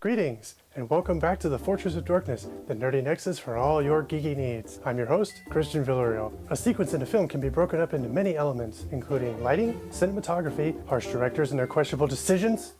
Greetings, and welcome back to the Fortress of Dorkness, the nerdy nexus for all your geeky needs. I'm your host, Christian Villarreal. A sequence in a film can be broken up into many elements, including lighting, cinematography, harsh directors and their questionable decisions.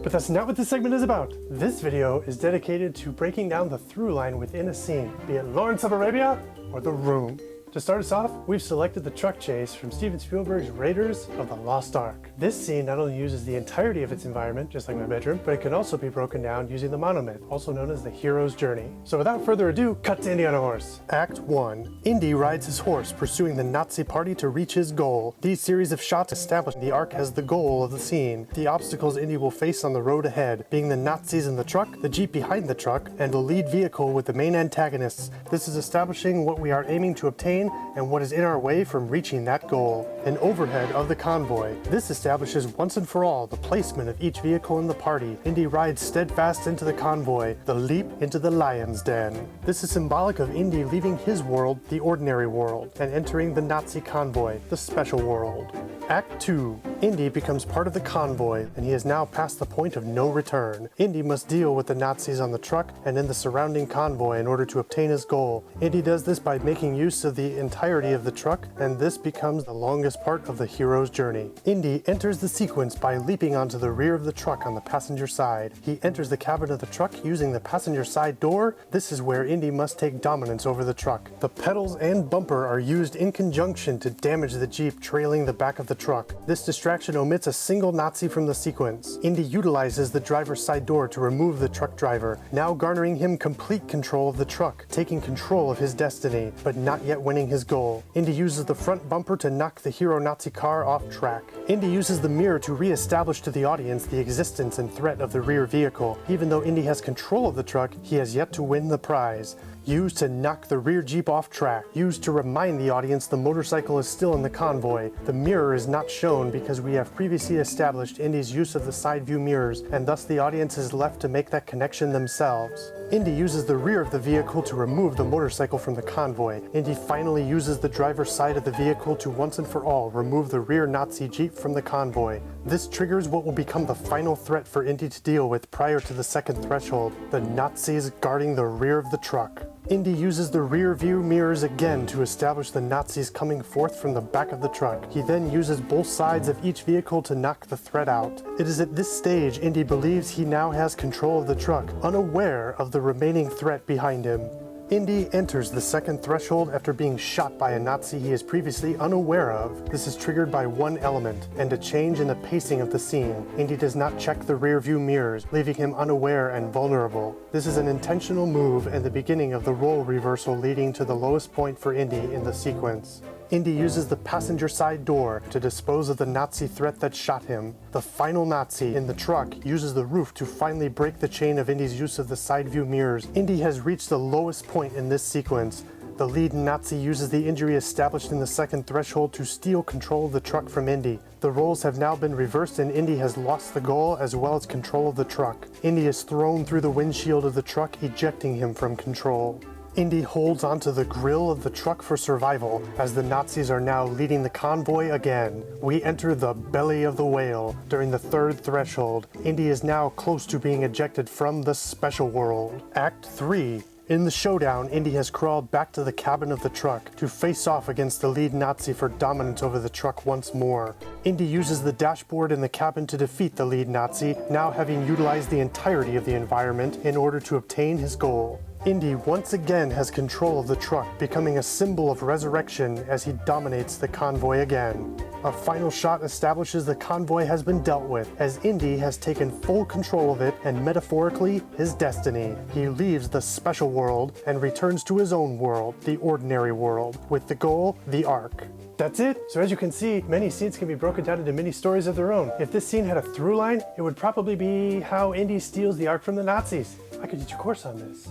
But that's not what this segment is about. This video is dedicated to breaking down the through line within a scene, be it Lawrence of Arabia or The Room. To start us off, we've selected the truck chase from Steven Spielberg's Raiders of the Lost Ark. This scene not only uses the entirety of its environment, just like my bedroom, but it can also be broken down using the monomyth, also known as the hero's journey. So without further ado, cut to Indy on a horse. Act 1. Indy rides his horse, pursuing the Nazi party to reach his goal. These series of shots establish the Ark as the goal of the scene, the obstacles Indy will face on the road ahead, being the Nazis in the truck, the Jeep behind the truck, and the lead vehicle with the main antagonists. This is establishing what we are aiming to obtain and what is in our way from reaching that goal. An overhead of the convoy. This establishes once and for all the placement of each vehicle in the party. Indy rides steadfast into the convoy, the leap into the lion's den. This is symbolic of Indy leaving his world, the ordinary world, and entering the Nazi convoy, the special world. Act 2. Indy becomes part of the convoy, and he is now past the point of no return. Indy must deal with the Nazis on the truck and in the surrounding convoy in order to obtain his goal. Indy does this by making use of the entirety of the truck, and this becomes the longest part of the hero's journey. Indy enters the sequence by leaping onto the rear of the truck on the passenger side. He enters the cabin of the truck using the passenger side door. This is where Indy must take dominance over the truck. The pedals and bumper are used in conjunction to damage the Jeep trailing the back of the truck. This distraction omits a single Nazi from the sequence. Indy utilizes the driver's side door to remove the truck driver, now garnering him complete control of the truck, taking control of his destiny, but not yet winning his goal. Indy uses the front bumper to knock the hero Nazi car off track. Indy uses the mirror to re-establish to the audience the existence and threat of the rear vehicle. Even though Indy has control of the truck, he has yet to win the prize. Used to knock the rear Jeep off track. Used to remind the audience the motorcycle is still in the convoy. The mirror is not shown because we have previously established Indy's use of the side view mirrors, and thus the audience is left to make that connection themselves. Indy uses the rear of the vehicle to remove the motorcycle from the convoy. Indy finally uses the driver's side of the vehicle to once and for all remove the rear Nazi Jeep from the convoy. This triggers what will become the final threat for Indy to deal with prior to the second threshold, the Nazis guarding the rear of the truck. Indy uses the rear view mirrors again to establish the Nazis coming forth from the back of the truck. He then uses both sides of each vehicle to knock the threat out. It is at this stage Indy believes he now has control of the truck, unaware of the remaining threat behind him. Indy enters the second threshold after being shot by a Nazi he is previously unaware of. This is triggered by one element, and a change in the pacing of the scene. Indy does not check the rear view mirrors, leaving him unaware and vulnerable. This is an intentional move and the beginning of the role reversal leading to the lowest point for Indy in the sequence. Indy uses the passenger side door to dispose of the Nazi threat that shot him. The final Nazi in the truck uses the roof to finally break the chain of Indy's use of the side view mirrors. Indy has reached the lowest point in this sequence. The lead Nazi uses the injury established in the second threshold to steal control of the truck from Indy. The roles have now been reversed and Indy has lost the goal as well as control of the truck. Indy is thrown through the windshield of the truck, ejecting him from control. Indy holds onto the grill of the truck for survival as the Nazis are now leading the convoy again. We enter the belly of the whale during the third threshold. Indy is now close to being ejected from the special world. Act 3. In the showdown, Indy has crawled back to the cabin of the truck to face off against the lead Nazi for dominance over the truck once more. Indy uses the dashboard in the cabin to defeat the lead Nazi, now having utilized the entirety of the environment in order to obtain his goal. Indy once again has control of the truck, becoming a symbol of resurrection as he dominates the convoy again. A final shot establishes the convoy has been dealt with, as Indy has taken full control of it and metaphorically his destiny. He leaves the special world and returns to his own world, the ordinary world, with the goal, the Ark. That's it. So as you can see, many scenes can be broken down into mini stories of their own. If this scene had a through line, it would probably be how Indy steals the Ark from the Nazis. I could teach a course on this.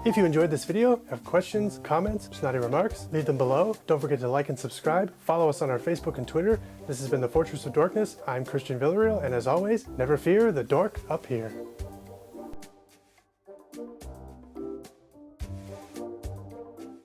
If you enjoyed this video, have questions, comments, snotty remarks, leave them below. Don't forget to like and subscribe. Follow us on our Facebook and Twitter. This has been the Fortress of Dorkness. I'm Christian Villarreal, and as always, never fear the dork up here.